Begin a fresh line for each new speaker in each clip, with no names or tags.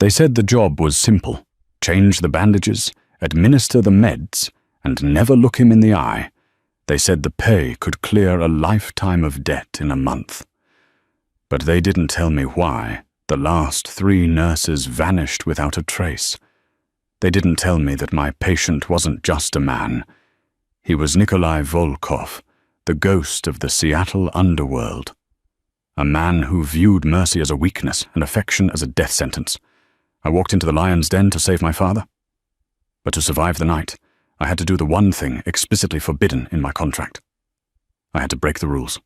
They said the job was simple: change the bandages, administer the meds, and never look him in the eye. They said the pay could clear a lifetime of debt in a month. But they didn't tell me why the last 3 nurses vanished without a trace. They didn't tell me that my patient wasn't just a man. He was Nikolai Volkov, the ghost of the Seattle underworld. A man who viewed mercy as a weakness and affection as a death sentence. I walked into the lion's den to save my father. But to survive the night, I had to do the one thing explicitly forbidden in my contract. I had to break the rules.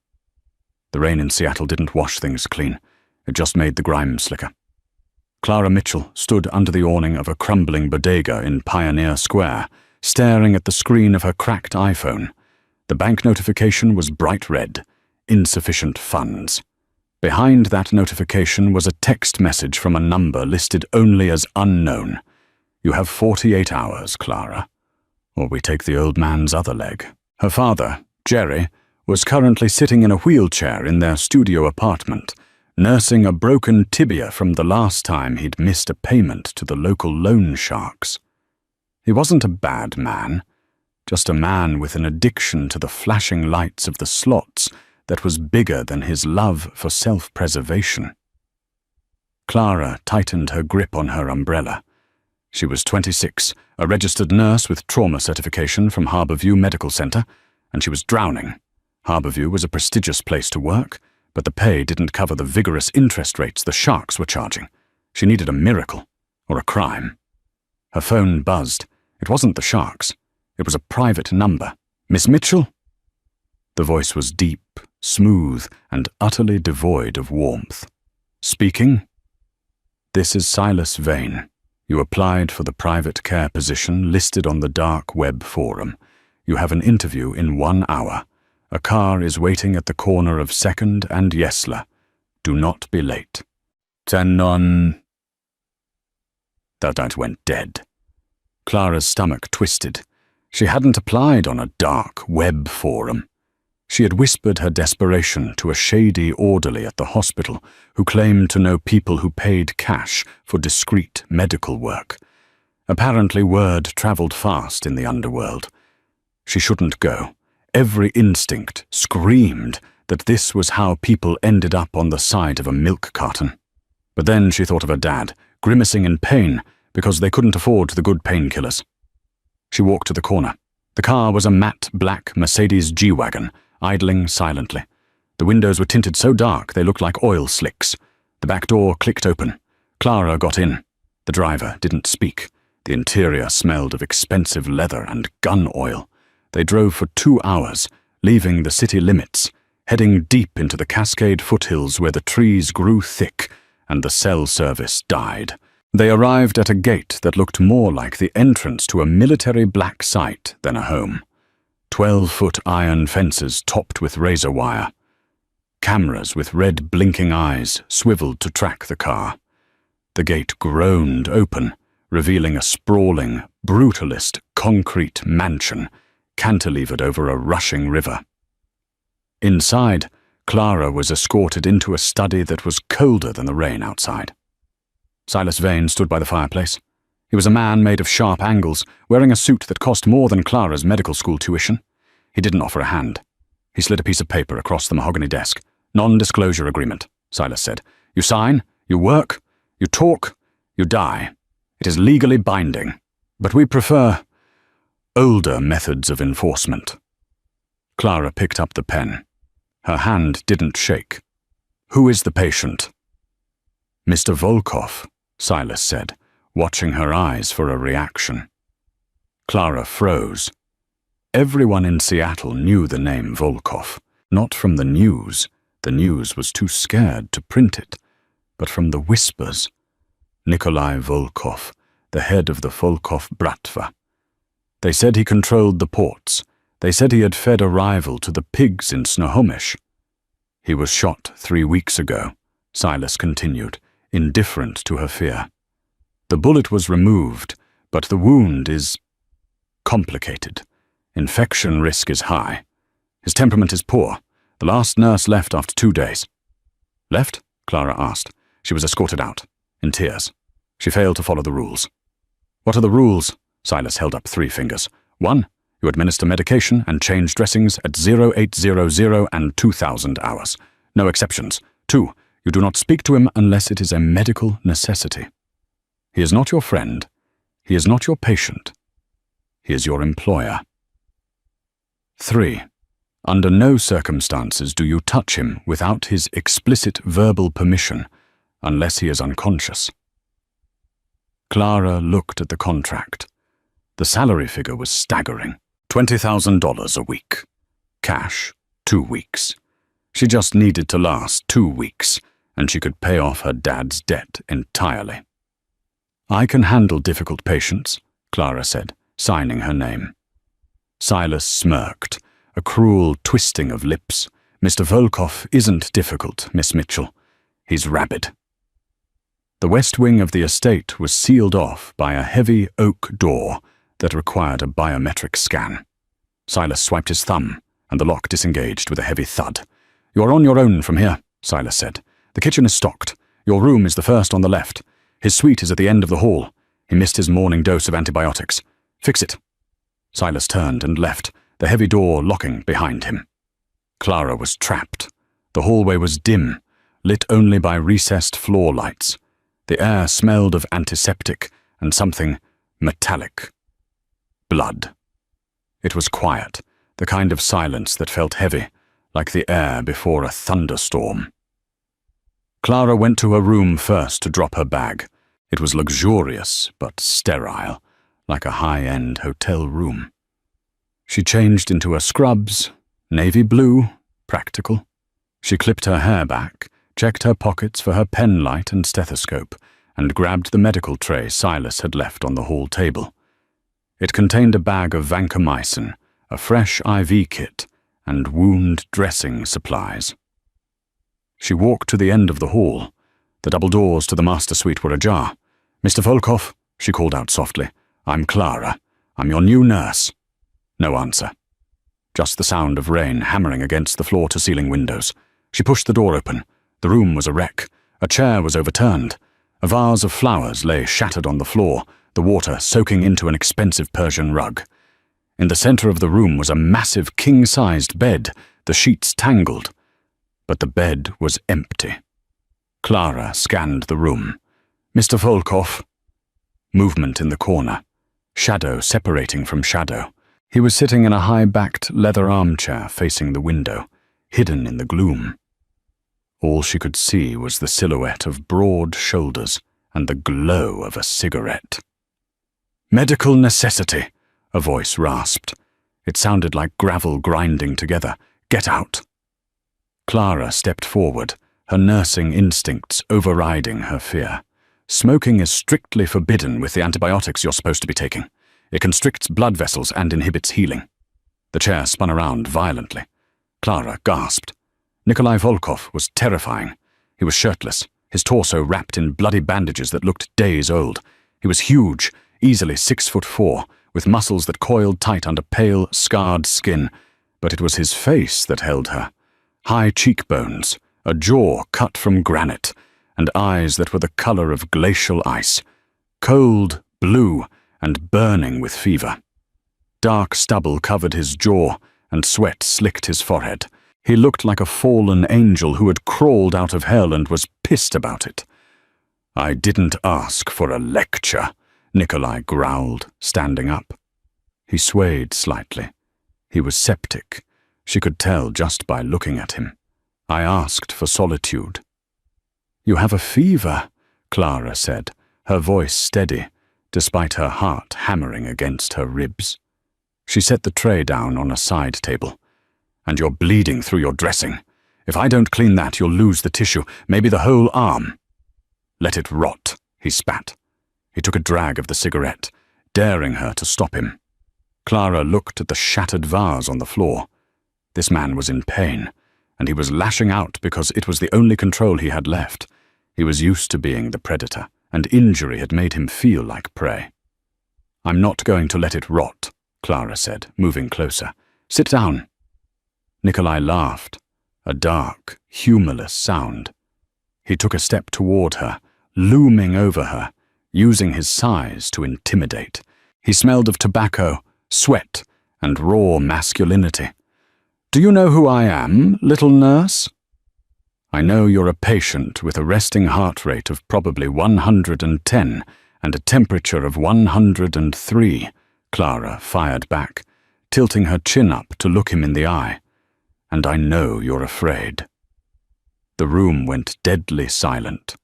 The rain in Seattle didn't wash things clean. It just made the grime slicker. Clara Mitchell stood under the awning of a crumbling bodega in Pioneer Square, staring at the screen of her cracked iPhone. The bank notification was bright red: insufficient funds. Behind that notification was a text message from a number listed only as unknown. You have 48 hours, Clara, or we take the old man's other leg. Her father, Jerry, was currently sitting in a wheelchair in their studio apartment, nursing a broken tibia from the last time he'd missed a payment to the local loan sharks. He wasn't a bad man, just a man with an addiction to the flashing lights of the slots that was bigger than his love for self-preservation. Clara tightened her grip on her umbrella. She was 26, a registered nurse with trauma certification from Harborview Medical Center, and she was drowning. Harborview was a prestigious place to work, but the pay didn't cover the vigorous interest rates the sharks were charging. She needed a miracle, or a crime. Her phone buzzed. It wasn't the sharks. It was a private number. Miss Mitchell? The voice was deep, smooth, and utterly devoid of warmth. Speaking? This is Silas Vane. You applied for the private care position listed on the dark web forum. You have an interview in 1 hour. A car is waiting at the corner of 2nd and Yesler. Do not be late. Tenon. That went dead. Clara's stomach twisted. She hadn't applied on a dark web forum. She had whispered her desperation to a shady orderly at the hospital who claimed to know people who paid cash for discreet medical work. Apparently word traveled fast in the underworld. She shouldn't go. Every instinct screamed that this was how people ended up on the side of a milk carton. But then she thought of her dad, grimacing in pain because they couldn't afford the good painkillers. She walked to the corner. The car was a matte black Mercedes G-Wagon, idling silently. The windows were tinted so dark they looked like oil slicks. The back door clicked open. Clara got in. The driver didn't speak. The interior smelled of expensive leather and gun oil. They drove for 2 hours, leaving the city limits, heading deep into the Cascade foothills where the trees grew thick and the cell service died. They arrived at a gate that looked more like the entrance to a military black site than a home. 12-foot iron fences topped with razor wire. Cameras with red blinking eyes swiveled to track the car. The gate groaned open, revealing a sprawling, brutalist concrete mansion cantilevered over a rushing river. Inside, Clara was escorted into a study that was colder than the rain outside. Silas Vane stood by the fireplace. He was a man made of sharp angles, wearing a suit that cost more than Clara's medical school tuition. He didn't offer a hand. He slid a piece of paper across the mahogany desk. Non-disclosure agreement, Silas said. You sign, you work, you talk, you die. It is legally binding. But we prefer older methods of enforcement. Clara picked up the pen. Her hand didn't shake. Who is the patient? Mr. Volkov, Silas said, watching her eyes for a reaction. Clara froze. Everyone in Seattle knew the name Volkov, not from the news. The news was too scared to print it, but from the whispers. Nikolai Volkov, the head of the Volkov Bratva. They said he controlled the ports. They said he had fed a rival to the pigs in Snohomish. He was shot 3 weeks ago, Silas continued, indifferent to her fear. The bullet was removed, but the wound is complicated. Infection risk is high. His temperament is poor. The last nurse left after 2 days. Left? Clara asked. She was escorted out, in tears. She failed to follow the rules. What are the rules? Silas held up 3 fingers. 1. You administer medication and change dressings at 0800 and 2000 hours. No exceptions. 2. You do not speak to him unless it is a medical necessity. He is not your friend. He is not your patient. He is your employer. 3. Under no circumstances do you touch him without his explicit verbal permission, unless he is unconscious. Clara looked at the contract. The salary figure was staggering. $20,000 a week. Cash, 2 weeks. She just needed to last 2 weeks, and she could pay off her dad's debt entirely. I can handle difficult patients, Clara said, signing her name. Silas smirked, a cruel twisting of lips. Mr. Volkov isn't difficult, Miss Mitchell. He's rabid. The west wing of the estate was sealed off by a heavy oak door that required a biometric scan. Silas swiped his thumb, and the lock disengaged with a heavy thud. You are on your own from here, Silas said. The kitchen is stocked. Your room is the first on the left. His suite is at the end of the hall. He missed his morning dose of antibiotics. Fix it. Silas turned and left, the heavy door locking behind him. Clara was trapped. The hallway was dim, lit only by recessed floor lights. The air smelled of antiseptic and something metallic. Blood. It was quiet, the kind of silence that felt heavy, like the air before a thunderstorm. Clara went to her room first to drop her bag. It was luxurious, but sterile, like a high-end hotel room. She changed into her scrubs, navy blue, practical. She clipped her hair back, checked her pockets for her pen light and stethoscope, and grabbed the medical tray Silas had left on the hall table. It contained a bag of vancomycin, a fresh IV kit, and wound dressing supplies. She walked to the end of the hall. The double doors to the master suite were ajar. Mr. Volkov, she called out softly. I'm Clara. I'm your new nurse. No answer. Just the sound of rain hammering against the floor-to-ceiling windows. She pushed the door open. The room was a wreck. A chair was overturned. A vase of flowers lay shattered on the floor, the water soaking into an expensive Persian rug. In the center of the room was a massive king-sized bed, the sheets tangled. But the bed was empty. Clara scanned the room. Mr. Volkov. Movement in the corner. Shadow separating from shadow. He was sitting in a high-backed leather armchair facing the window, hidden in the gloom. All she could see was the silhouette of broad shoulders and the glow of a cigarette. Medical necessity, a voice rasped. It sounded like gravel grinding together. Get out. Clara stepped forward, her nursing instincts overriding her fear. Smoking is strictly forbidden with the antibiotics you're supposed to be taking. It constricts blood vessels and inhibits healing. The chair spun around violently. Clara gasped. Nikolai Volkov was terrifying. He was shirtless, his torso wrapped in bloody bandages that looked days old. He was huge, easily 6'4", with muscles that coiled tight under pale, scarred skin. But it was his face that held her. High cheekbones, a jaw cut from granite, and eyes that were the color of glacial ice. Cold, blue, and burning with fever. Dark stubble covered his jaw, and sweat slicked his forehead. He looked like a fallen angel who had crawled out of hell and was pissed about it. I didn't ask for a lecture, Nikolai growled, standing up. He swayed slightly. He was septic. She could tell just by looking at him. I asked for solitude. You have a fever, Clara said, her voice steady, despite her heart hammering against her ribs. She set the tray down on a side table. And you're bleeding through your dressing. If I don't clean that, you'll lose the tissue, maybe the whole arm. Let it rot, he spat. He took a drag of the cigarette, daring her to stop him. Clara looked at the shattered vase on the floor. This man was in pain, and he was lashing out because it was the only control he had left. He was used to being the predator, and injury had made him feel like prey. I'm not going to let it rot, Clara said, moving closer. Sit down. Nikolai laughed, a dark, humorless sound. He took a step toward her, looming over her, using his size to intimidate. He smelled of tobacco, sweat, and raw masculinity. "Do you know who I am, little nurse?" "I know you're a patient with a resting heart rate of probably 110 and a temperature of 103, Clara fired back, tilting her chin up to look him in the eye. "And I know you're afraid." The room went deadly silent.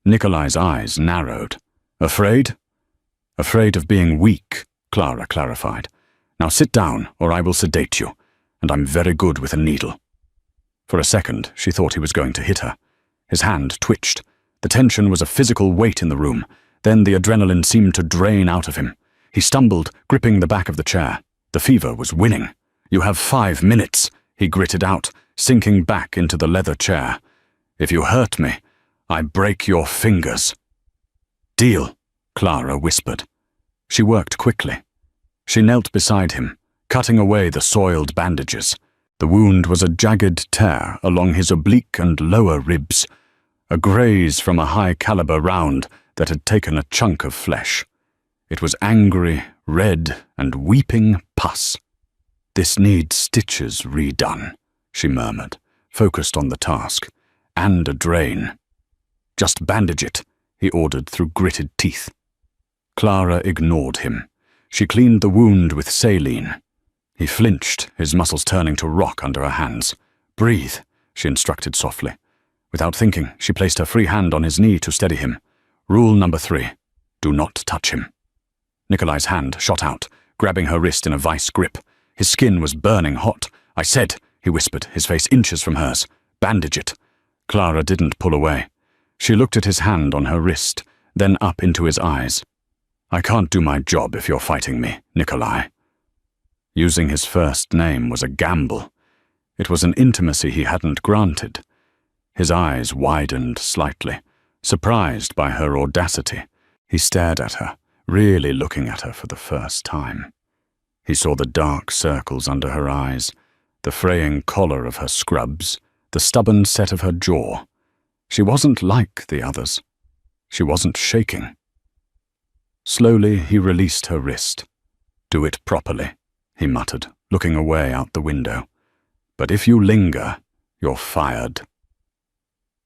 Nikolai's eyes narrowed. "Afraid?" "Afraid of being weak," Clara clarified. "Now sit down, or I will sedate you, and I'm very good with a needle." For a second, she thought he was going to hit her. His hand twitched. The tension was a physical weight in the room. Then the adrenaline seemed to drain out of him. He stumbled, gripping the back of the chair. The fever was winning. "You have 5 minutes," he gritted out, sinking back into the leather chair. "If you hurt me, I break your fingers." "Deal," Clara whispered. She worked quickly. She knelt beside him, cutting away the soiled bandages. The wound was a jagged tear along his oblique and lower ribs, a graze from a high-caliber round that had taken a chunk of flesh. It was angry, red, and weeping pus. "This needs stitches redone," she murmured, focused on the task, "and a drain." "Just bandage it," he ordered through gritted teeth. Clara ignored him. She cleaned the wound with saline. He flinched, his muscles turning to rock under her hands. "Breathe," she instructed softly. Without thinking, she placed her free hand on his knee to steady him. Rule number 3, do not touch him. Nikolai's hand shot out, grabbing her wrist in a vice grip. His skin was burning hot. "I said," he whispered, his face inches from hers, "bandage it." Clara didn't pull away. She looked at his hand on her wrist, then up into his eyes. "I can't do my job if you're fighting me, Nikolai." Using his first name was a gamble. It was an intimacy he hadn't granted. His eyes widened slightly, surprised by her audacity. He stared at her, really looking at her for the first time. He saw the dark circles under her eyes, the fraying collar of her scrubs, the stubborn set of her jaw. She wasn't like the others. She wasn't shaking. Slowly, he released her wrist. "Do it properly," he muttered, looking away out the window. "But if you linger, you're fired."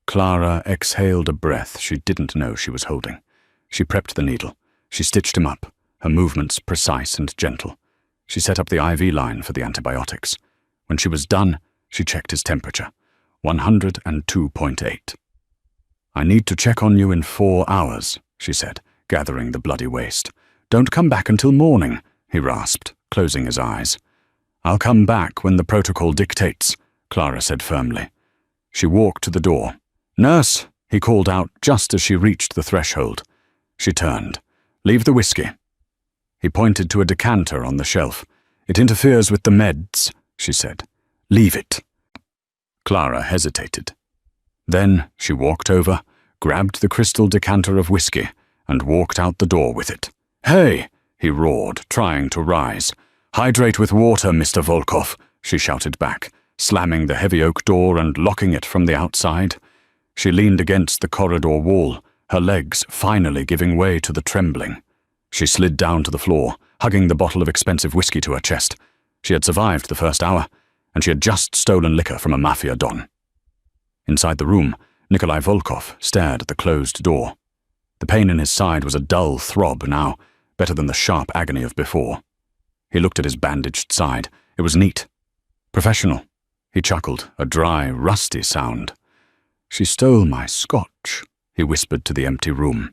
Clara exhaled a breath she didn't know she was holding. She prepped the needle. She stitched him up, her movements precise and gentle. She set up the IV line for the antibiotics. When she was done, she checked his temperature, 102.8. "I need to check on you in 4 hours, she said, gathering the bloody waste. "Don't come back until morning," he rasped, closing his eyes. "I'll come back when the protocol dictates," Clara said firmly. She walked to the door. "Nurse," he called out just as she reached the threshold. She turned. "Leave the whiskey." He pointed to a decanter on the shelf. "It interferes with the meds," she said. "Leave it." Clara hesitated. Then she walked over, grabbed the crystal decanter of whiskey, and walked out the door with it. "Hey!" he roared, trying to rise. "Hydrate with water, Mr. Volkov," she shouted back, slamming the heavy oak door and locking it from the outside. She leaned against the corridor wall, her legs finally giving way to the trembling. She slid down to the floor, hugging the bottle of expensive whiskey to her chest. She had survived the first hour, and she had just stolen liquor from a mafia don. Inside the room, Nikolai Volkov stared at the closed door. The pain in his side was a dull throb now, better than the sharp agony of before. He looked at his bandaged side. It was neat. Professional. He chuckled, a dry, rusty sound. "She stole my scotch," he whispered to the empty room.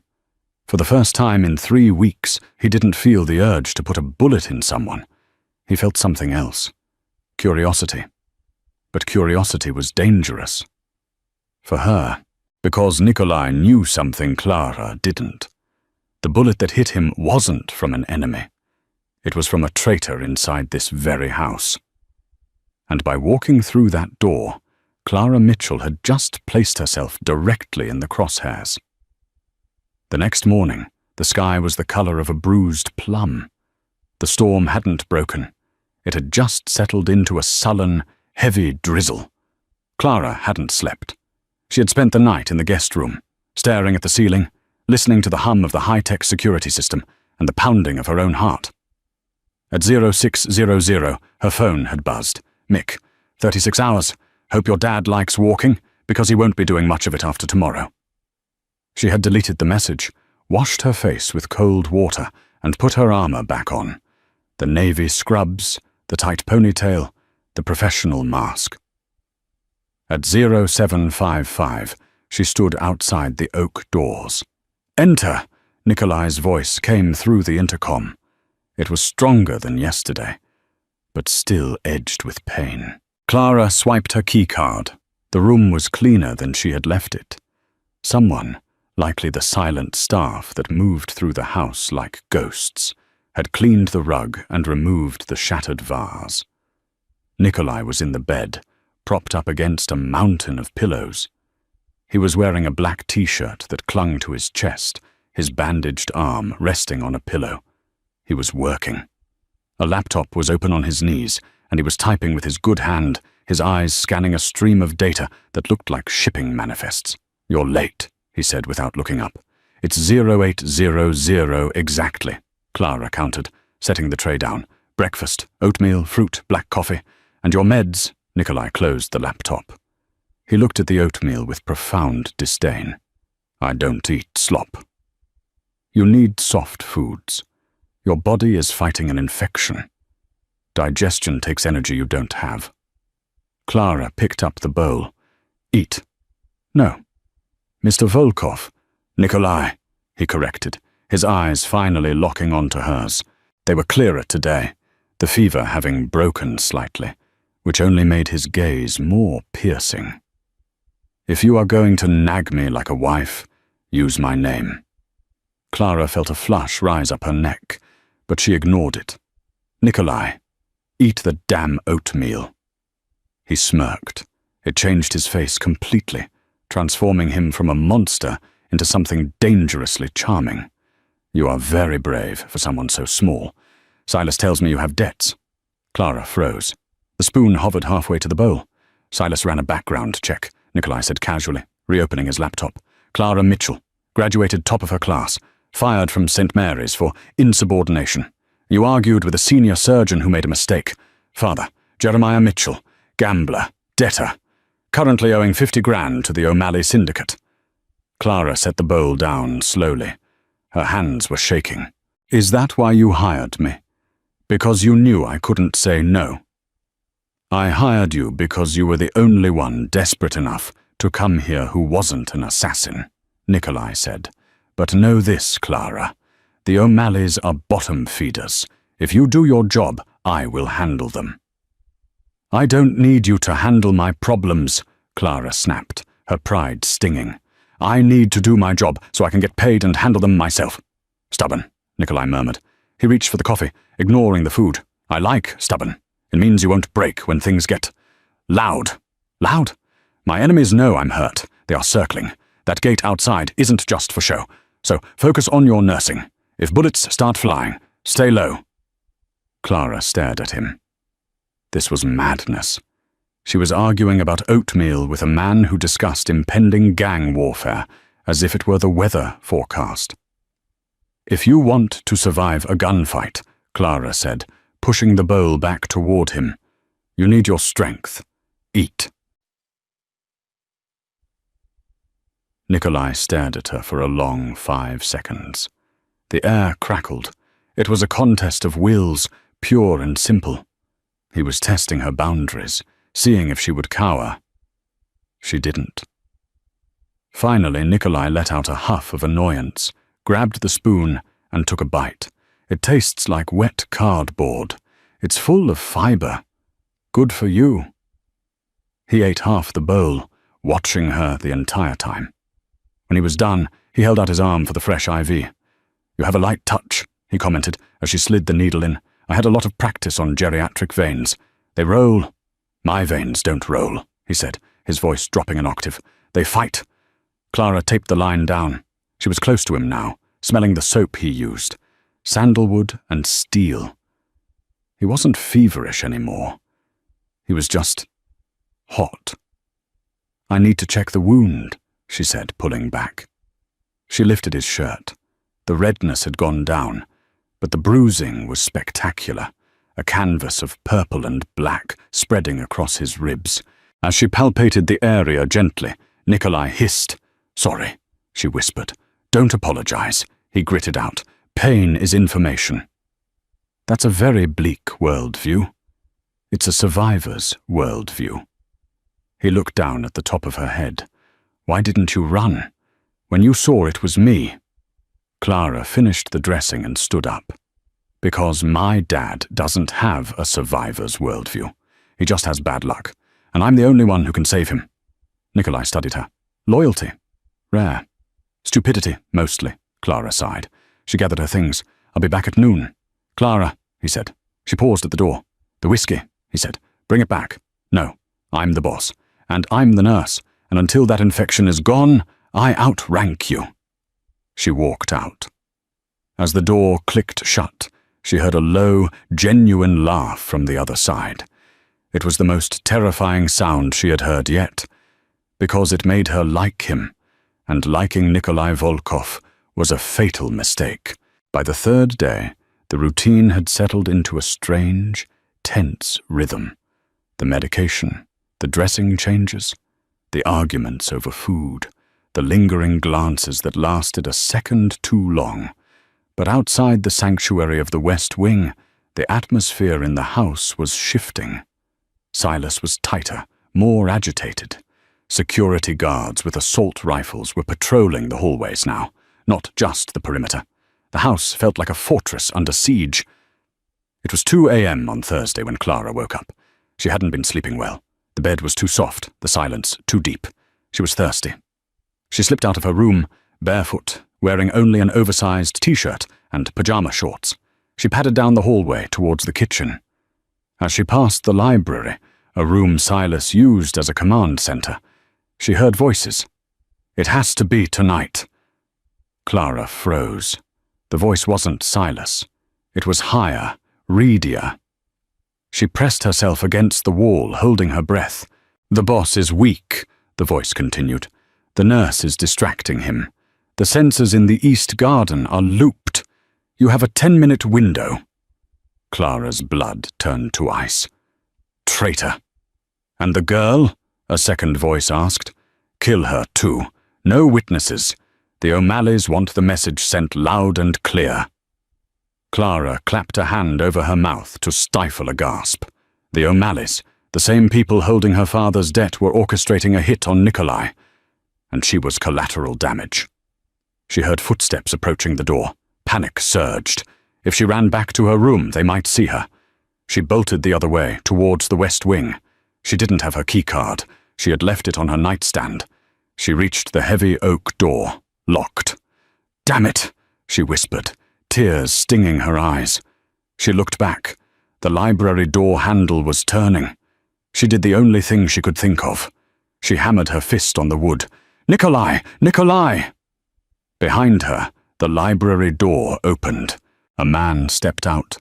For the first time in 3 weeks, he didn't feel the urge to put a bullet in someone. He felt something else. Curiosity. But curiosity was dangerous. For her, because Nikolai knew something Clara didn't. The bullet that hit him wasn't from an enemy. It was from a traitor inside this very house. And by walking through that door, Clara Mitchell had just placed herself directly in the crosshairs. The next morning, the sky was the color of a bruised plum. The storm hadn't broken. It had just settled into a sullen, heavy drizzle. Clara hadn't slept. She had spent the night in the guest room, staring at the ceiling, listening to the hum of the high-tech security system and the pounding of her own heart. At 0600, her phone had buzzed. Mick, 36 hours. Hope your dad likes walking, because he won't be doing much of it after tomorrow. She had deleted the message, washed her face with cold water, and put her armor back on. The navy scrubs, the tight ponytail, the professional mask. At 0755, she stood outside the oak doors. "Enter!" Nikolai's voice came through the intercom. It was stronger than yesterday, but still edged with pain. Clara swiped her keycard. The room was cleaner than she had left it. Someone, likely the silent staff that moved through the house like ghosts, had cleaned the rug and removed the shattered vase. Nikolai was in the bed, propped up against a mountain of pillows. He was wearing a black t-shirt that clung to his chest, his bandaged arm resting on a pillow. He was working. A laptop was open on his knees, and he was typing with his good hand, his eyes scanning a stream of data that looked like shipping manifests. "You're late," he said without looking up. "It's 0800 exactly," Clara countered, setting the tray down. "Breakfast, oatmeal, fruit, black coffee, and your meds." Nikolai closed the laptop. He looked at the oatmeal with profound disdain. "I don't eat slop." "You need soft foods. Your body is fighting an infection. Digestion takes energy you don't have." Clara picked up the bowl. "Eat." "No." "Mr. Volkov." "Nikolai," he corrected, his eyes finally locking onto hers. They were clearer today, the fever having broken slightly, which only made his gaze more piercing. "If you are going to nag me like a wife, use my name." Clara felt a flush rise up her neck, but she ignored it. "Nikolai, eat the damn oatmeal." He smirked. It changed his face completely, transforming him from a monster into something dangerously charming. "You are very brave for someone so small. Silas tells me you have debts." Clara froze. The spoon hovered halfway to the bowl. Silas ran a background check, Nikolai said casually, reopening his laptop. "Clara Mitchell, graduated top of her class, fired from St. Mary's for insubordination. You argued with a senior surgeon who made a mistake. Father, Jeremiah Mitchell, gambler, debtor, currently owing 50 grand to the O'Malley syndicate." Clara set the bowl down slowly. Her hands were shaking. "Is that why you hired me? Because you knew I couldn't say no?" "I hired you because you were the only one desperate enough to come here who wasn't an assassin," Nikolai said. "But know this, Clara. The O'Malleys are bottom feeders. If you do your job, I will handle them." "I don't need you to handle my problems," Clara snapped, her pride stinging. "I need to do my job so I can get paid and handle them myself." "Stubborn," Nikolai murmured. He reached for the coffee, ignoring the food. "I like stubborn. It means you won't break when things get loud." "Loud? My enemies know I'm hurt. They are circling. That gate outside isn't just for show. So focus on your nursing. If bullets start flying, stay low." Clara stared at him. This was madness. She was arguing about oatmeal with a man who discussed impending gang warfare as if it were the weather forecast. "If you want to survive a gunfight," Clara said, pushing the bowl back toward him, "you need your strength. Eat." Nikolai stared at her for a long 5 seconds. The air crackled. It was a contest of wills, pure and simple. He was testing her boundaries, seeing if she would cower. She didn't. Finally, Nikolai let out a huff of annoyance, grabbed the spoon, and took a bite. "It tastes like wet cardboard. It's full of fiber. Good for you." He ate half the bowl, watching her the entire time. When he was done, he held out his arm for the fresh IV. "You have a light touch," he commented as she slid the needle in. "I had a lot of practice on geriatric veins. They roll." "My veins don't roll," he said, his voice dropping an octave. "They fight." Clara taped the line down. She was close to him now, smelling the soap he used. Sandalwood and steel. He wasn't feverish anymore. He was just hot. "I need to check the wound," she said, pulling back. She lifted his shirt. The redness had gone down, but the bruising was spectacular, a canvas of purple and black spreading across his ribs. As she palpated the area gently, Nikolai hissed. "Sorry," she whispered. "Don't apologize," he gritted out. "Pain is information." That's a very bleak worldview. It's a survivor's worldview. He looked down at the top of her head. "Why didn't you run? When you saw it was me." Clara finished the dressing and stood up. "Because my dad doesn't have a survivor's worldview. He just has bad luck, and I'm the only one who can save him." Nikolai studied her. "Loyalty? Rare. Stupidity, mostly," Clara sighed. She gathered her things. "I'll be back at noon." "Clara," he said. She paused at the door. "The whiskey," he said. "Bring it back." "No, I'm the boss, and I'm the nurse, and until that infection is gone, I outrank you." She walked out. As the door clicked shut, she heard a low, genuine laugh from the other side. It was the most terrifying sound she had heard yet, because it made her like him, and liking Nikolai Volkov was a fatal mistake. By the third day, the routine had settled into a strange, tense rhythm. The medication, the dressing changes, the arguments over food, the lingering glances that lasted a second too long. But outside the sanctuary of the West Wing, the atmosphere in the house was shifting. Silas was tighter, more agitated. Security guards with assault rifles were patrolling the hallways now, not just the perimeter. The house felt like a fortress under siege. It was 2 a.m. on Thursday when Clara woke up. She hadn't been sleeping well. The bed was too soft, the silence too deep. She was thirsty. She slipped out of her room, barefoot, wearing only an oversized t-shirt and pajama shorts. She padded down the hallway towards the kitchen. As she passed the library, a room Silas used as a command center, she heard voices. "It has to be tonight." Clara froze. The voice wasn't Silas. It was higher, readier. She pressed herself against the wall, holding her breath. "The boss is weak," the voice continued. "The nurse is distracting him. The sensors in the East Garden are looped. You have a 10-minute window." Clara's blood turned to ice. "Traitor." "And the girl?" a second voice asked. "Kill her too. No witnesses. The O'Malleys want the message sent loud and clear." Clara clapped a hand over her mouth to stifle a gasp. The O'Malleys, the same people holding her father's debt, were orchestrating a hit on Nikolai, and she was collateral damage. She heard footsteps approaching the door. Panic surged. If she ran back to her room, they might see her. She bolted the other way, towards the West Wing. She didn't have her keycard. She had left it on her nightstand. She reached the heavy oak door, locked. "Damn it," she whispered, tears stinging her eyes. She looked back. The library door handle was turning. She did the only thing she could think of. She hammered her fist on the wood. "Nikolai! Nikolai!" Behind her, the library door opened. A man stepped out.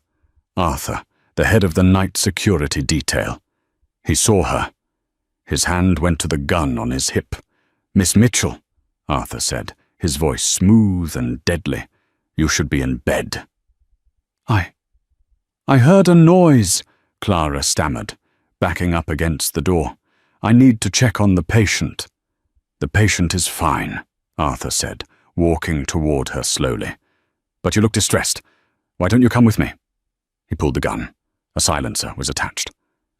Arthur, the head of the night security detail. He saw her. His hand went to the gun on his hip. "Miss Mitchell," Arthur said, his voice smooth and deadly. "You should be in bed." I heard a noise," Clara stammered, backing up against the door. "I need to check on the patient." "The patient is fine," Arthur said, walking toward her slowly. "But you look distressed. Why don't you come with me?" He pulled the gun. A silencer was attached.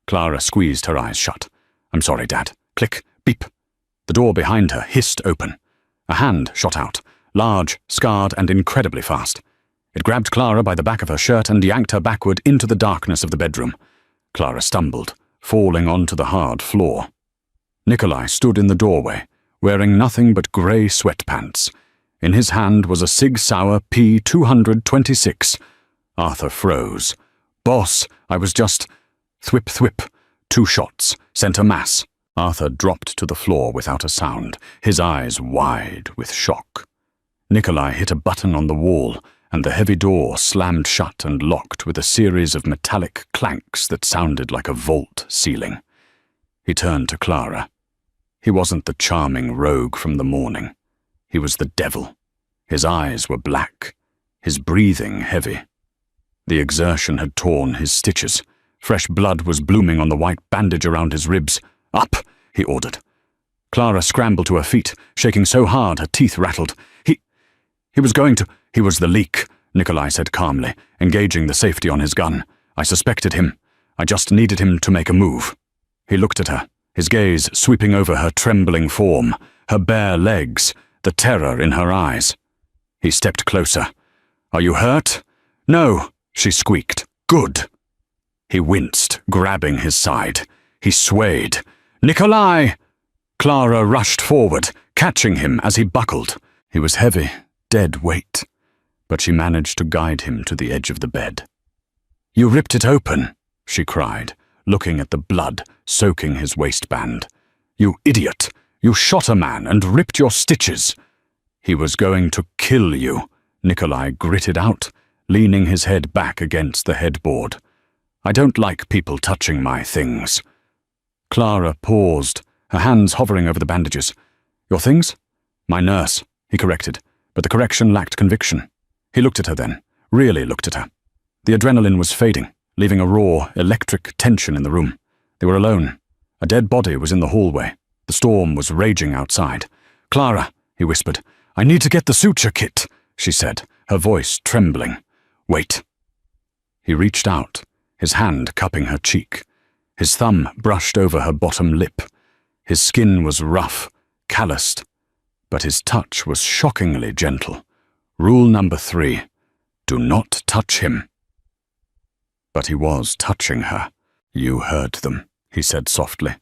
Clara squeezed her eyes shut. "I'm sorry, Dad." Click, beep. The door behind her hissed open. A hand shot out, large, scarred, and incredibly fast. It grabbed Clara by the back of her shirt and yanked her backward into the darkness of the bedroom. Clara stumbled, falling onto the hard floor. Nikolai stood in the doorway, wearing nothing but grey sweatpants. In his hand was a Sig Sauer P-226. Arthur froze. "Boss, I was just—" Thwip, thwip. 2 shots, sent a mass. Arthur dropped to the floor without a sound, his eyes wide with shock. Nikolai hit a button on the wall, and the heavy door slammed shut and locked with a series of metallic clanks that sounded like a vault ceiling. He turned to Clara. He wasn't the charming rogue from the morning. He was the devil, His eyes were black, his breathing heavy. The exertion had torn his stitches. Fresh blood was blooming on the white bandage around his ribs. "Up!" he ordered. Clara scrambled to her feet, shaking so hard her teeth rattled. He was going to— "He was the leak," Nikolai said calmly, engaging the safety on his gun. "I suspected him. I just needed him to make a move." He looked at her, his gaze sweeping over her trembling form, her bare legs, the terror in her eyes. He stepped closer. "Are you hurt?" "No," she squeaked. "Good." He winced, grabbing his side. He swayed. "Nikolai!" Clara rushed forward, catching him as he buckled. He was heavy, dead weight, but she managed to guide him to the edge of the bed. "You ripped it open," she cried, looking at the blood soaking his waistband. "You idiot! You shot a man and ripped your stitches." "He was going to kill you," Nikolai gritted out, leaning his head back against the headboard. "I don't like people touching my things." Clara paused, her hands hovering over the bandages. "Your things?" "My nurse," he corrected, but the correction lacked conviction. He looked at her then, really looked at her. The adrenaline was fading, leaving a raw, electric tension in the room. They were alone. A dead body was in the hallway. The storm was raging outside. "Clara," he whispered. "I need to get the suture kit," she said, her voice trembling. "Wait." He reached out, his hand cupping her cheek. His thumb brushed over her bottom lip. His skin was rough, calloused, but his touch was shockingly gentle. Rule number 3, do not touch him. But he was touching her. "You heard them," he said softly.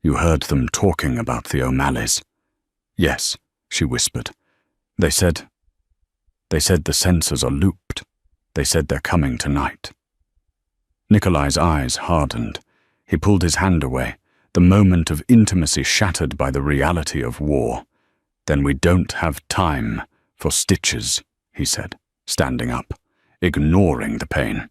"You heard them talking about the O'Malleys." "Yes," she whispered. They said the sensors are looped. They said they're coming tonight." Nikolai's eyes hardened. He pulled his hand away, the moment of intimacy shattered by the reality of war. "Then we don't have time for stitches," he said, standing up, ignoring the pain.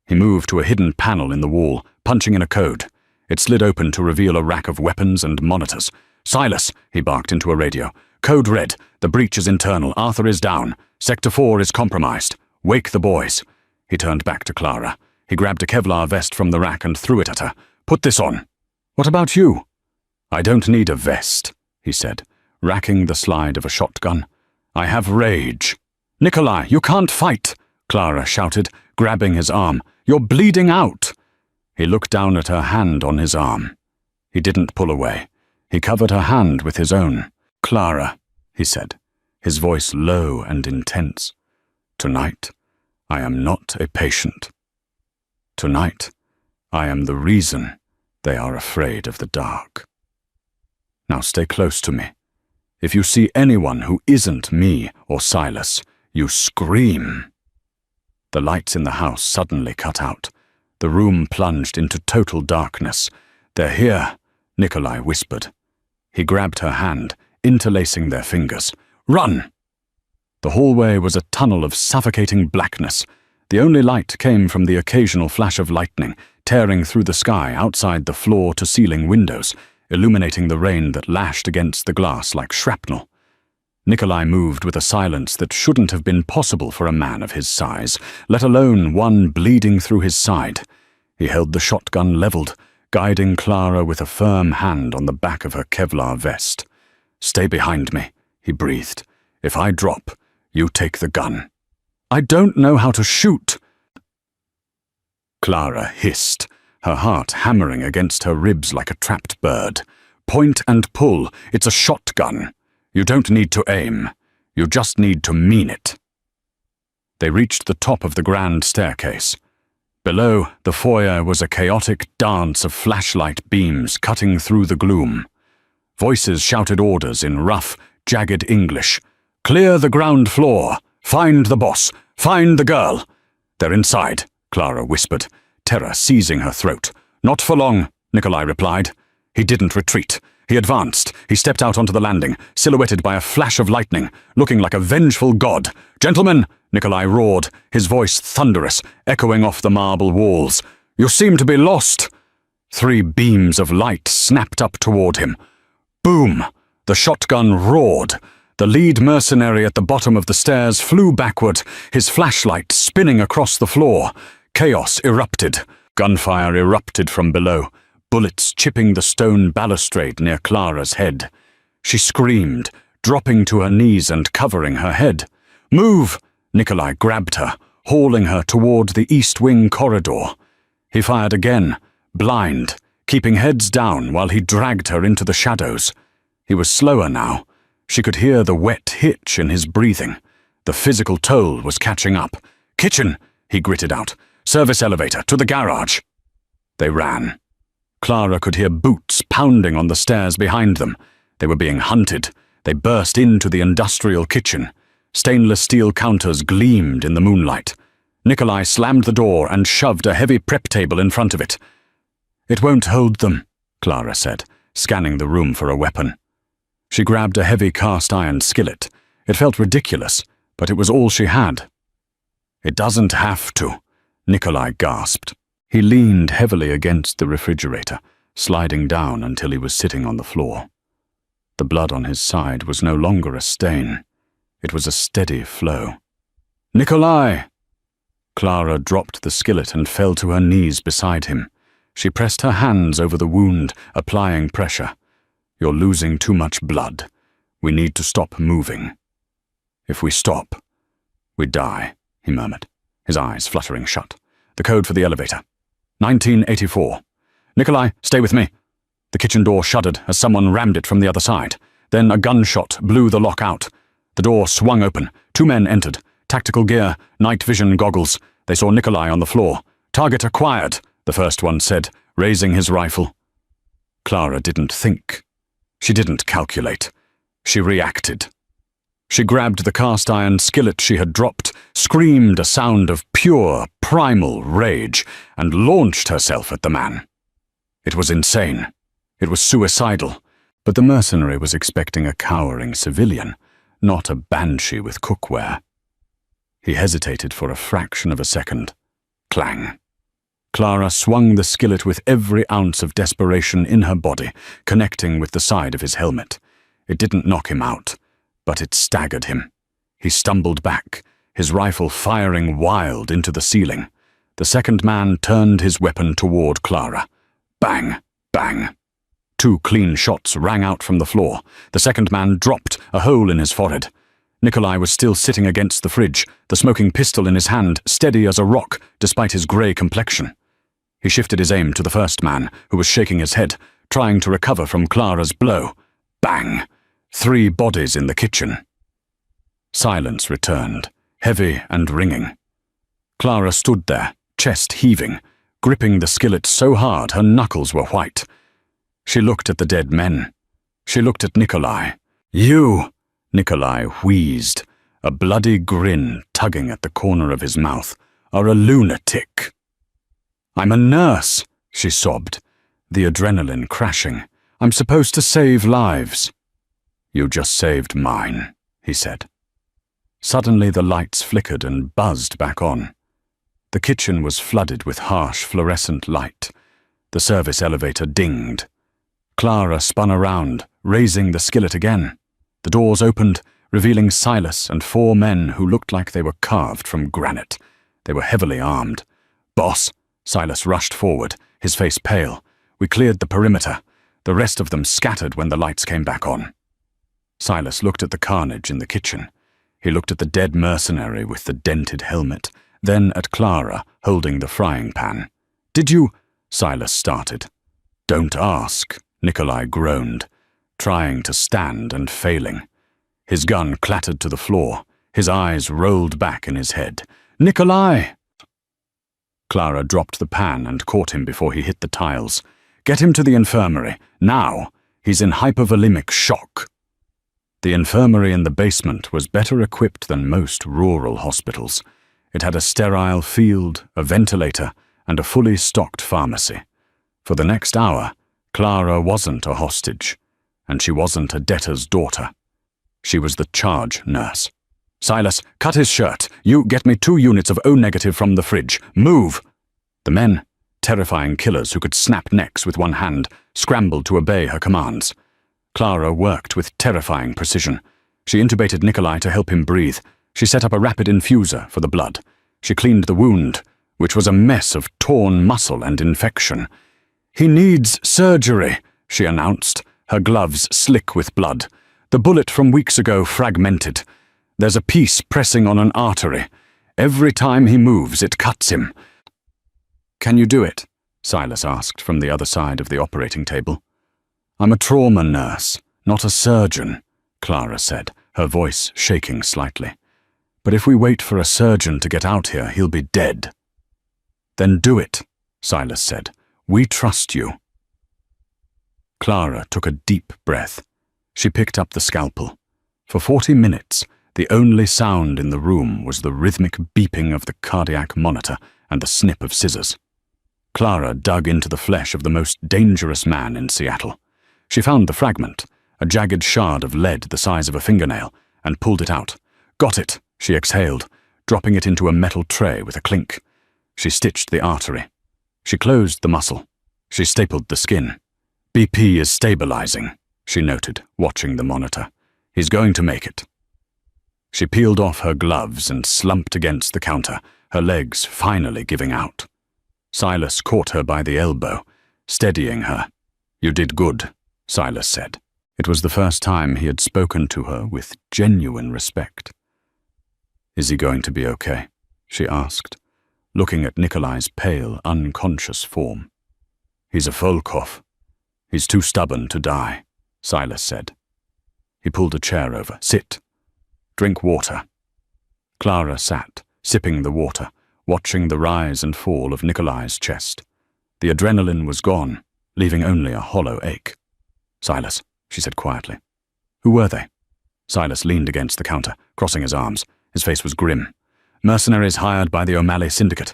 He moved to a hidden panel in the wall, punching in a code. It slid open to reveal a rack of weapons and monitors. "Silas," he barked into a radio. "Code red. The breach is internal. Arthur is down. Sector 4 is compromised. Wake the boys." He turned back to Clara. He grabbed a Kevlar vest from the rack and threw it at her. "Put this on." "What about you?" "I don't need a vest," he said, racking the slide of a shotgun. "I have rage." "Nikolai, you can't fight," Clara shouted, grabbing his arm. "You're bleeding out." He looked down at her hand on his arm. He didn't pull away. He covered her hand with his own. "Clara," he said, his voice low and intense. "Tonight, I am not a patient. Tonight, I am the reason they are afraid of the dark. Now stay close to me. If you see anyone who isn't me or Silas, you scream." The lights in the house suddenly cut out. The room plunged into total darkness. "They're here," Nikolai whispered. He grabbed her hand, interlacing their fingers. "Run!" The hallway was a tunnel of suffocating blackness. The only light came from the occasional flash of lightning, tearing through the sky outside the floor-to-ceiling windows, illuminating the rain that lashed against the glass like shrapnel. Nikolai moved with a silence that shouldn't have been possible for a man of his size, let alone one bleeding through his side. He held the shotgun leveled, guiding Clara with a firm hand on the back of her Kevlar vest. "Stay behind me," he breathed. "If I drop, you take the gun." "I don't know how to shoot," Clara hissed, her heart hammering against her ribs like a trapped bird. "Point and pull. It's a shotgun. You don't need to aim. You just need to mean it." They reached the top of the grand staircase. Below, the foyer was a chaotic dance of flashlight beams cutting through the gloom. Voices shouted orders in rough, jagged English. "Clear the ground floor. Find the boss. Find the girl." "They're inside," Clara whispered, terror seizing her throat. "Not for long," Nikolai replied. He didn't retreat. He advanced. He stepped out onto the landing, silhouetted by a flash of lightning, looking like a vengeful god. "Gentlemen," Nikolai roared, his voice thunderous, echoing off the marble walls. "You seem to be lost." 3 beams of light snapped up toward him. Boom! The shotgun roared. The lead mercenary at the bottom of the stairs flew backward, his flashlight spinning across the floor. Chaos erupted. Gunfire erupted from below, bullets chipping the stone balustrade near Clara's head. She screamed, dropping to her knees and covering her head. "Move!" Nikolai grabbed her, hauling her toward the east wing corridor. He fired again, blind, keeping heads down while he dragged her into the shadows. He was slower now. She could hear the wet hitch in his breathing. The physical toll was catching up. "Kitchen!" he gritted out. "Service elevator, to the garage!" They ran. Clara could hear boots pounding on the stairs behind them. They were being hunted. They burst into the industrial kitchen. Stainless steel counters gleamed in the moonlight. Nikolai slammed the door and shoved a heavy prep table in front of it. "It won't hold them," Clara said, scanning the room for a weapon. She grabbed a heavy cast-iron skillet. It felt ridiculous, but it was all she had. "It doesn't have to," Nikolai gasped. He leaned heavily against the refrigerator, sliding down until he was sitting on the floor. The blood on his side was no longer a stain. It was a steady flow. "Nikolai!" Clara dropped the skillet and fell to her knees beside him. She pressed her hands over the wound, applying pressure. "You're losing too much blood. We need to stop moving. If we stop, we die," he murmured, his eyes fluttering shut. "The code for the elevator. 1984. Nikolai, stay with me." The kitchen door shuddered as someone rammed it from the other side. Then a gunshot blew the lock out. The door swung open. 2 men entered. Tactical gear, night vision goggles. They saw Nikolai on the floor. "Target acquired," the first one said, raising his rifle. Clara didn't think. She didn't calculate. She reacted. She grabbed the cast-iron skillet she had dropped, screamed a sound of pure, primal rage, and launched herself at the man. It was insane. It was suicidal. But the mercenary was expecting a cowering civilian, not a banshee with cookware. He hesitated for a fraction of a second. Clang. Clara swung the skillet with every ounce of desperation in her body, connecting with the side of his helmet. It didn't knock him out, but it staggered him. He stumbled back, his rifle firing wild into the ceiling. The second man turned his weapon toward Clara. Bang, bang. 2 clean shots rang out from the floor. The second man dropped, a hole in his forehead. Nikolai was still sitting against the fridge, the smoking pistol in his hand, steady as a rock, despite his grey complexion. He shifted his aim to the first man, who was shaking his head, trying to recover from Clara's blow. Bang! 3 bodies in the kitchen. Silence returned, heavy and ringing. Clara stood there, chest heaving, gripping the skillet so hard her knuckles were white. She looked at the dead men. She looked at Nikolai. "You!" Nikolai wheezed, a bloody grin tugging at the corner of his mouth. "Are a lunatic." "I'm a nurse," she sobbed, the adrenaline crashing. "I'm supposed to save lives." "You just saved mine," he said. Suddenly the lights flickered and buzzed back on. The kitchen was flooded with harsh fluorescent light. The service elevator dinged. Clara spun around, raising the skillet again. The doors opened, revealing Silas and 4 men who looked like they were carved from granite. They were heavily armed. "Boss," Silas rushed forward, his face pale. "We cleared the perimeter. The rest of them scattered when the lights came back on." Silas looked at the carnage in the kitchen. He looked at the dead mercenary with the dented helmet, then at Clara, holding the frying pan. "Did you—" Silas started. "Don't ask," Nikolai groaned, trying to stand and failing. His gun clattered to the floor. His eyes rolled back in his head. "Nikolai!" Clara dropped the pan and caught him before he hit the tiles. "Get him to the infirmary, now. He's in hypovolemic shock." The infirmary in the basement was better equipped than most rural hospitals. It had a sterile field, a ventilator, and a fully stocked pharmacy. For the next hour, Clara wasn't a hostage, and she wasn't a debtor's daughter. She was the charge nurse. "Silas, cut his shirt. You get me 2 units of O-negative from the fridge. Move!" The men, terrifying killers who could snap necks with one hand, scrambled to obey her commands. Clara worked with terrifying precision. She intubated Nikolai to help him breathe. She set up a rapid infuser for the blood. She cleaned the wound, which was a mess of torn muscle and infection. "He needs surgery," she announced, her gloves slick with blood. "The bullet from weeks ago fragmented. There's a piece pressing on an artery. Every time he moves, it cuts him." "Can you do it?" Silas asked from the other side of the operating table. "I'm a trauma nurse, not a surgeon," Clara said, her voice shaking slightly. "But if we wait for a surgeon to get out here, he'll be dead." "Then do it," Silas said. "We trust you." Clara took a deep breath. She picked up the scalpel. For 40 minutes, the only sound in the room was the rhythmic beeping of the cardiac monitor and the snip of scissors. Clara dug into the flesh of the most dangerous man in Seattle. She found the fragment, a jagged shard of lead the size of a fingernail, and pulled it out. "Got it," she exhaled, dropping it into a metal tray with a clink. She stitched the artery. She closed the muscle. She stapled the skin. "BP is stabilizing," she noted, watching the monitor. "He's going to make it." She peeled off her gloves and slumped against the counter, her legs finally giving out. Silas caught her by the elbow, steadying her. "You did good," Silas said. It was the first time he had spoken to her with genuine respect. "Is he going to be okay?" she asked, looking at Nikolai's pale, unconscious form. "He's a Volkov. He's too stubborn to die," Silas said. He pulled a chair over. "Sit. Drink water." Clara sat, sipping the water, watching the rise and fall of Nikolai's chest. The adrenaline was gone, leaving only a hollow ache. "Silas," she said quietly. "Who were they?" Silas leaned against the counter, crossing his arms. His face was grim. "Mercenaries hired by the O'Malley Syndicate,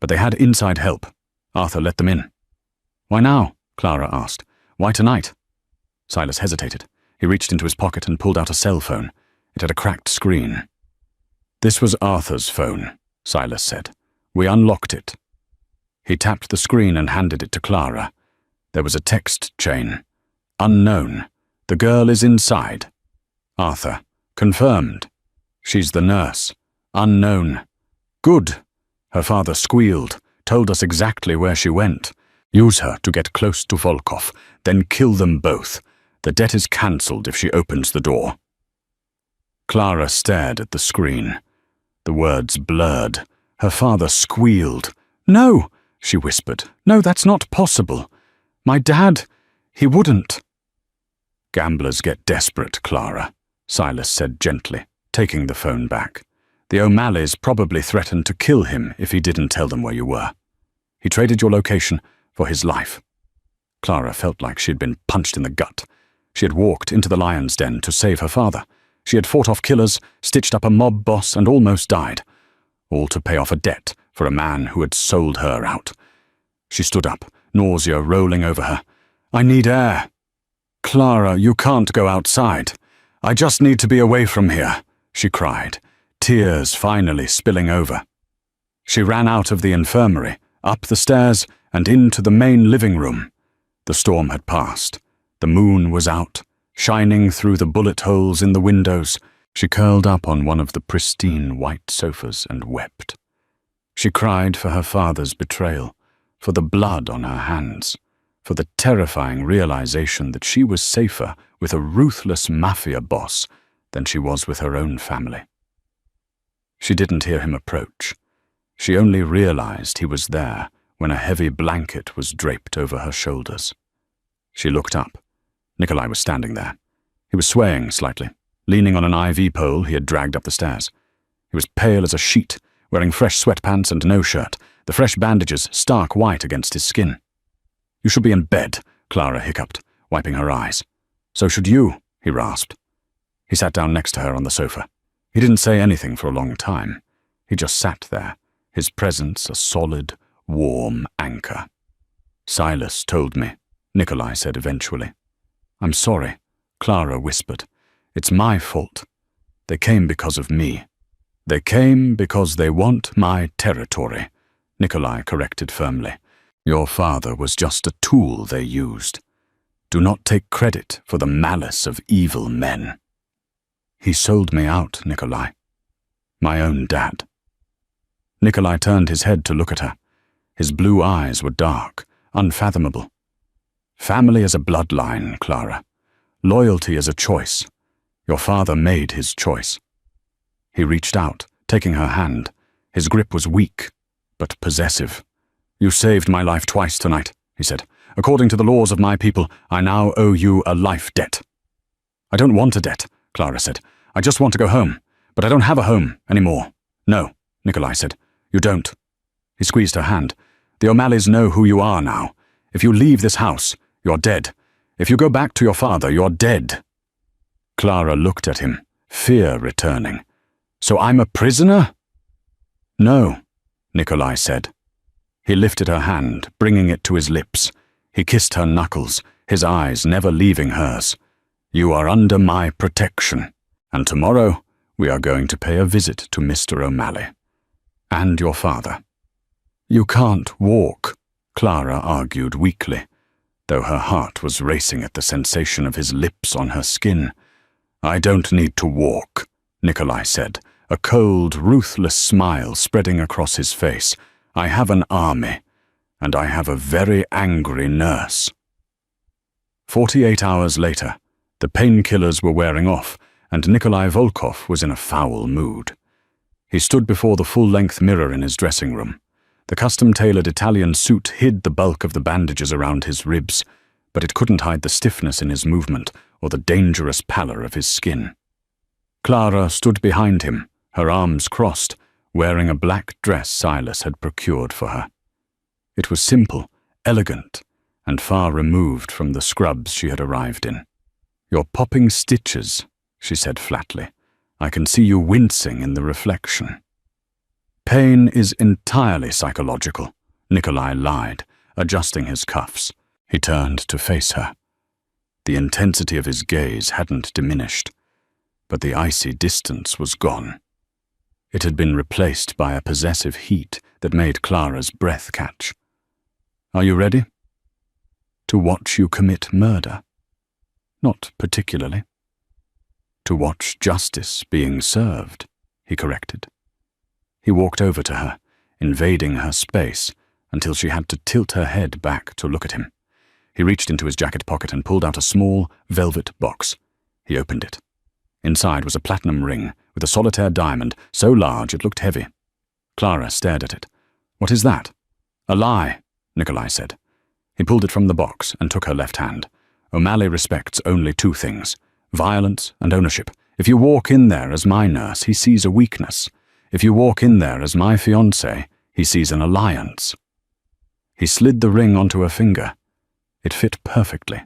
but they had inside help. Arthur let them in." "Why now?" Clara asked. "Why tonight?" Silas hesitated. He reached into his pocket and pulled out a cell phone. It had a cracked screen. "This was Arthur's phone," Silas said. "We unlocked it." He tapped the screen and handed it to Clara. There was a text chain. "Unknown. The girl is inside. Arthur. Confirmed. She's the nurse. Unknown. Good." Her father squealed, told us exactly where she went. "Use her to get close to Volkov, then kill them both. The debt is cancelled if she opens the door." Clara stared at the screen. The words blurred. Her father squealed. "No," she whispered. "No, that's not possible. My dad, he wouldn't." "Gamblers get desperate, Clara," Silas said gently, taking the phone back. "The O'Malleys probably threatened to kill him if he didn't tell them where you were. He traded your location for his life." Clara felt like she had been punched in the gut. She had walked into the lion's den to save her father. She had fought off killers, stitched up a mob boss, and almost died. All to pay off a debt for a man who had sold her out. She stood up, nausea rolling over her. "I need air." "Clara, you can't go outside. I just need to be away from here," she cried, tears finally spilling over. She ran out of the infirmary, up the stairs, and into the main living room. The storm had passed. The moon was out, shining through the bullet holes in the windows. She curled up on one of the pristine white sofas and wept. She cried for her father's betrayal, for the blood on her hands, for the terrifying realization that she was safer with a ruthless mafia boss than she was with her own family. She didn't hear him approach. She only realized he was there when a heavy blanket was draped over her shoulders. She looked up. Nikolai was standing there. He was swaying slightly, leaning on an IV pole he had dragged up the stairs. He was pale as a sheet, wearing fresh sweatpants and no shirt, the fresh bandages stark white against his skin. "You should be in bed," Clara hiccuped, wiping her eyes. "So should you," he rasped. He sat down next to her on the sofa. He didn't say anything for a long time. He just sat there, his presence a solid, warm anchor. "Silas told me," Nikolai said eventually. "I'm sorry," Clara whispered. "It's my fault. They came because of me." "They came because they want my territory," Nikolai corrected firmly. "Your father was just a tool they used. Do not take credit for the malice of evil men." He sold me out, Nikolai. My own dad. Nikolai turned his head to look at her. His blue eyes were dark, unfathomable. Family is a bloodline, Clara. Loyalty is a choice. Your father made his choice. He reached out, taking her hand. His grip was weak, but possessive. You saved my life twice tonight, he said. According to the laws of my people, I now owe you a life debt. I don't want a debt, Clara said. I just want to go home, but I don't have a home anymore. No, Nikolai said. You don't. He squeezed her hand. The O'Malleys know who you are now. If you leave this house, you're dead. If you go back to your father, you're dead. Clara looked at him, fear returning. So I'm a prisoner? No, Nikolai said. He lifted her hand, bringing it to his lips. He kissed her knuckles, his eyes never leaving hers. You are under my protection, and tomorrow we are going to pay a visit to Mr. O'Malley. And your father. You can't walk, Clara argued weakly, though her heart was racing at the sensation of his lips on her skin. I don't need to walk, Nikolai said, a cold, ruthless smile spreading across his face. I have an army, and I have a very angry nurse. 48 hours later, the painkillers were wearing off, and Nikolai Volkov was in a foul mood. He stood before the full-length mirror in his dressing room. The custom-tailored Italian suit hid the bulk of the bandages around his ribs, but it couldn't hide the stiffness in his movement or the dangerous pallor of his skin. Clara stood behind him, her arms crossed, wearing a black dress Silas had procured for her. It was simple, elegant, and far removed from the scrubs she had arrived in. You're popping stitches, she said flatly. I can see you wincing in the reflection. Pain is entirely psychological, Nikolai lied, adjusting his cuffs. He turned to face her. The intensity of his gaze hadn't diminished, but the icy distance was gone. It had been replaced by a possessive heat that made Clara's breath catch. Are you ready? To watch you commit murder? Not particularly. To watch justice being served, he corrected. He walked over to her, invading her space, until she had to tilt her head back to look at him. He reached into his jacket pocket and pulled out a small, velvet box. He opened it. Inside was a platinum ring with a solitaire diamond so large it looked heavy. Clara stared at it. What is that? A lie, Nikolai said. He pulled it from the box and took her left hand. O'Malley respects only two things, violence and ownership. If you walk in there as my nurse, he sees a weakness. If you walk in there as my fiancé, he sees an alliance. He slid the ring onto her finger. It fit perfectly.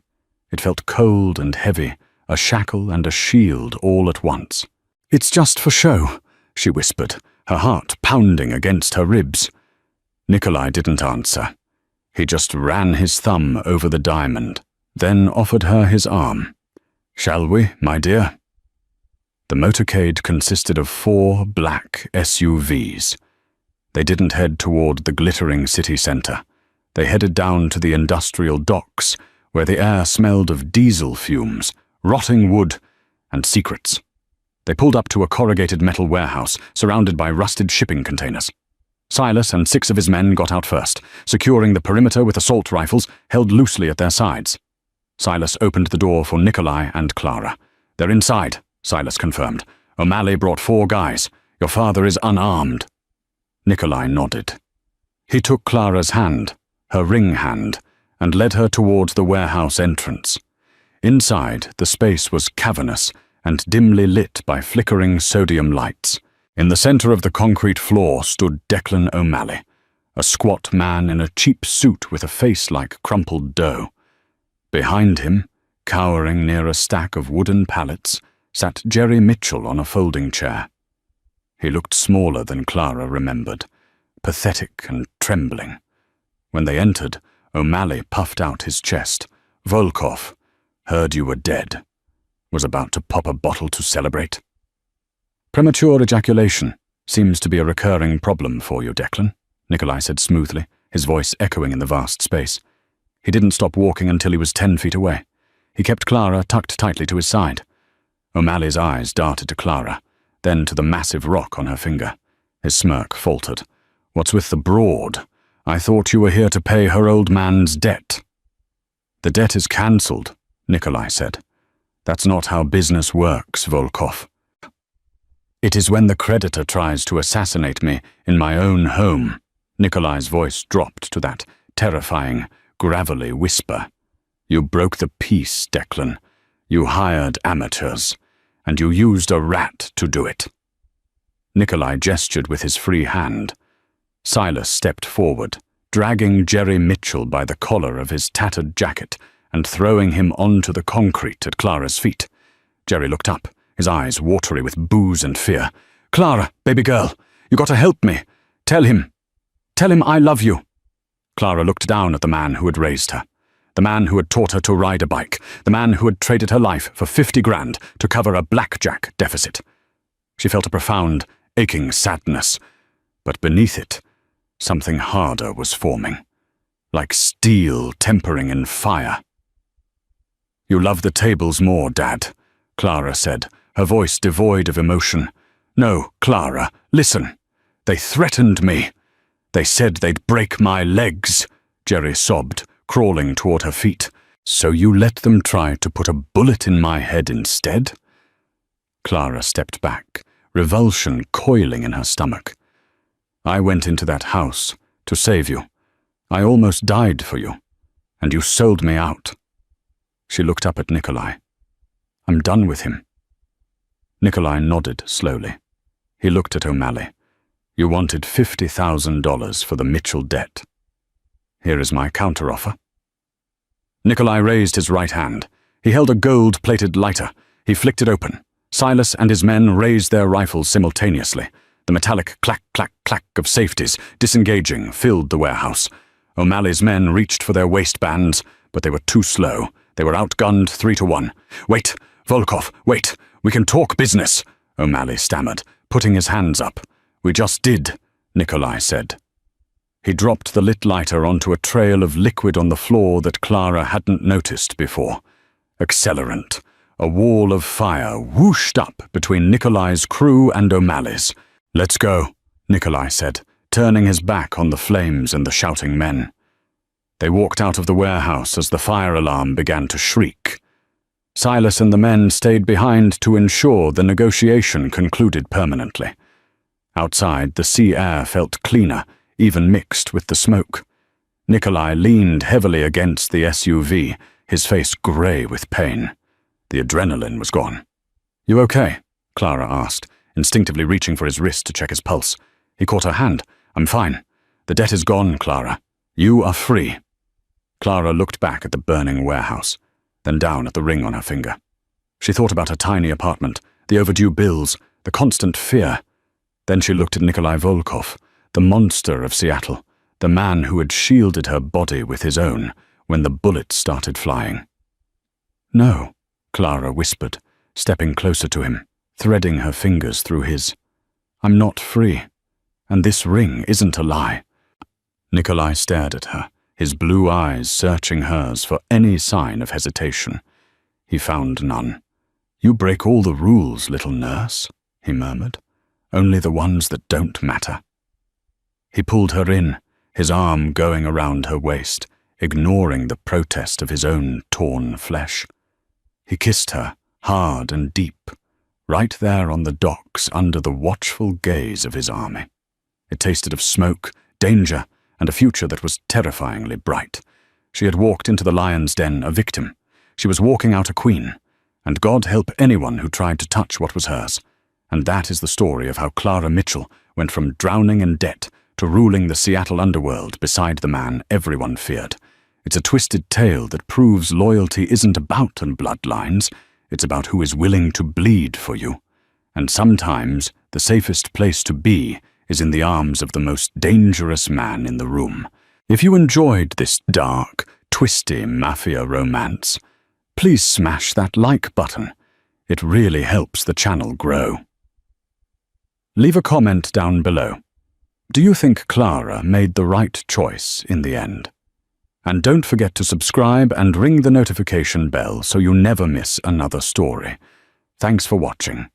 It felt cold and heavy, a shackle and a shield all at once. It's just for show, she whispered, her heart pounding against her ribs. Nikolai didn't answer. He just ran his thumb over the diamond, then offered her his arm. Shall we, my dear? The motorcade consisted of 4 black SUVs. They didn't head toward the glittering city centre. They headed down to the industrial docks, where the air smelled of diesel fumes, rotting wood, and secrets. They pulled up to a corrugated metal warehouse, surrounded by rusted shipping containers. Silas and 6 of his men got out first, securing the perimeter with assault rifles held loosely at their sides. Silas opened the door for Nikolai and Clara. They're inside, Silas confirmed. O'Malley brought 4 guys. Your father is unarmed. Nikolai nodded. He took Clara's hand, her ring hand, and led her towards the warehouse entrance. Inside, the space was cavernous and dimly lit by flickering sodium lights. In the center of the concrete floor stood Declan O'Malley, a squat man in a cheap suit with a face like crumpled dough. Behind him, cowering near a stack of wooden pallets, sat Jerry Mitchell on a folding chair. He looked smaller than Clara remembered, pathetic and trembling. When they entered, O'Malley puffed out his chest. Volkov, heard you were dead. Was about to pop a bottle to celebrate. Premature ejaculation seems to be a recurring problem for you, Declan, Nikolai said smoothly, his voice echoing in the vast space. He didn't stop walking until he was 10 feet away. He kept Clara tucked tightly to his side. O'Malley's eyes darted to Clara, then to the massive rock on her finger. His smirk faltered. "What's with the broad? I thought you were here to pay her old man's debt." "The debt is cancelled," Nikolai said. "That's not how business works, Volkov. It is when the creditor tries to assassinate me in my own home." Nikolai's voice dropped to that terrifying, gravelly whisper. "You broke the peace, Declan. You hired amateurs, and you used a rat to do it." Nikolai gestured with his free hand. Silas stepped forward, dragging Jerry Mitchell by the collar of his tattered jacket and throwing him onto the concrete at Clara's feet. Jerry looked up, his eyes watery with booze and fear. "Clara, baby girl, you gotta help me. Tell him I love you." Clara looked down at the man who had raised her, the man who had taught her to ride a bike, the man who had traded her life for 50 grand to cover a blackjack deficit. She felt a profound, aching sadness, but beneath it, something harder was forming, like steel tempering in fire. "You love the tables more, Dad," Clara said, her voice devoid of emotion. "No, Clara, listen. They threatened me. They said they'd break my legs," Jerry sobbed, crawling toward her feet. "So you let them try to put a bullet in my head instead?" Clara stepped back, revulsion coiling in her stomach. "I went into that house to save you. I almost died for you, and you sold me out." She looked up at Nikolai. "I'm done with him." Nikolai nodded slowly. He looked at O'Malley. "You wanted $50,000 for the Mitchell debt. Here is my counteroffer." Nikolai raised his right hand. He held a gold-plated lighter. He flicked it open. Silas and his men raised their rifles simultaneously. The metallic clack, clack, clack of safeties, disengaging, filled the warehouse. O'Malley's men reached for their waistbands, but they were too slow. They were outgunned 3-1. "Wait, Volkov, wait. We can talk business," O'Malley stammered, putting his hands up. "We just did," Nikolai said. He dropped the lit lighter onto a trail of liquid on the floor that Clara hadn't noticed before. Accelerant. A wall of fire whooshed up between Nikolai's crew and O'Malley's. "Let's go," Nikolai said, turning his back on the flames and the shouting men. They walked out of the warehouse as the fire alarm began to shriek. Silas and the men stayed behind to ensure the negotiation concluded permanently. Outside, the sea air felt cleaner, even mixed with the smoke. Nikolai leaned heavily against the SUV, his face grey with pain. The adrenaline was gone. "You okay?" Clara asked, instinctively reaching for his wrist to check his pulse. He caught her hand. "I'm fine. The debt is gone, Clara. You are free." Clara looked back at the burning warehouse, then down at the ring on her finger. She thought about her tiny apartment, the overdue bills, the constant fear. Then she looked at Nikolai Volkov, the monster of Seattle, the man who had shielded her body with his own when the bullets started flying. "No," Clara whispered, stepping closer to him, threading her fingers through his. "I'm not free, and this ring isn't a lie." Nikolai stared at her, his blue eyes searching hers for any sign of hesitation. He found none. "You break all the rules, little nurse," he murmured. "Only the ones that don't matter." He pulled her in, his arm going around her waist, ignoring the protest of his own torn flesh. He kissed her, hard and deep, right there on the docks under the watchful gaze of his army. It tasted of smoke, danger, and a future that was terrifyingly bright. She had walked into the lion's den a victim. She was walking out a queen, and God help anyone who tried to touch what was hers. And that is the story of how Clara Mitchell went from drowning in debt to ruling the Seattle underworld beside the man everyone feared. It's a twisted tale that proves loyalty isn't about bloodlines, it's about who is willing to bleed for you. And sometimes the safest place to be is in the arms of the most dangerous man in the room. If you enjoyed this dark, twisty mafia romance, please smash that like button. It really helps the channel grow. Leave a comment down below. Do you think Clara made the right choice in the end? And don't forget to subscribe and ring the notification bell so you never miss another story. Thanks for watching.